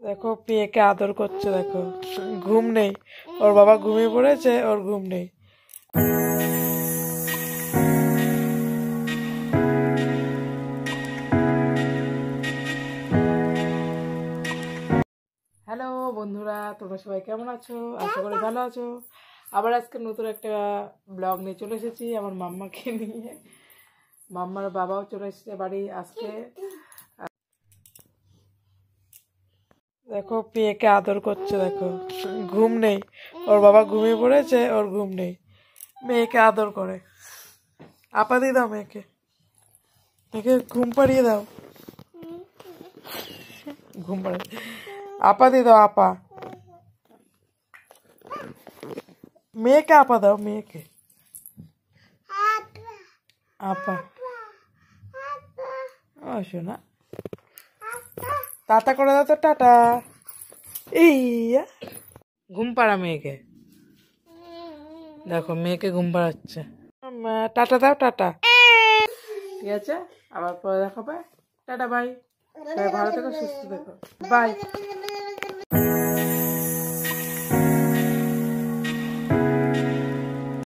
দেখো পেয়েকে আদর করছে, দেখো ঘুম নেই, ওর বাবা ঘুমিয়ে পড়েছে, ওর ঘুম নেই। হ্যালো বন্ধুরা, তোমরা সবাই কেমন আছো? আশা করি ভালো আছো। আবার আজকে নতুন একটা ব্লগ নিয়ে চলে এসেছি আমার মাম্মাকে নিয়ে। মাম্মার বাবাও চলে এসেছে বাড়ি আজকে। দেখো পেয়েকে আদর করছে, দেখো ঘুম নেই, ওর বাবা ঘুমিয়ে পড়েছে, ওর ঘুম নেই। মেয়েকে আদর করে, আপা দিয়ে দাও মেয়েকে, মেয়েকে ঘুম পাড়িয়ে দাও, ঘুম পাড়িয়ে আপা দিয়ে দাও, আপা মেয়েকে আপা দাও, মেয়েকে আপা। ও শোনা, টাটা করে দাও তো, টাটা। ইয়া ঘুম পাড়া মেয়েকে, দেখো মেয়েকে ঘুম পাড়াচ্ছে। টাটা দাও, টাটা। ঠিক আছে, আবার পরে দেখাবে। টাটা, বাই। ভালো থেকো, সুস্থ থেকো, বাই।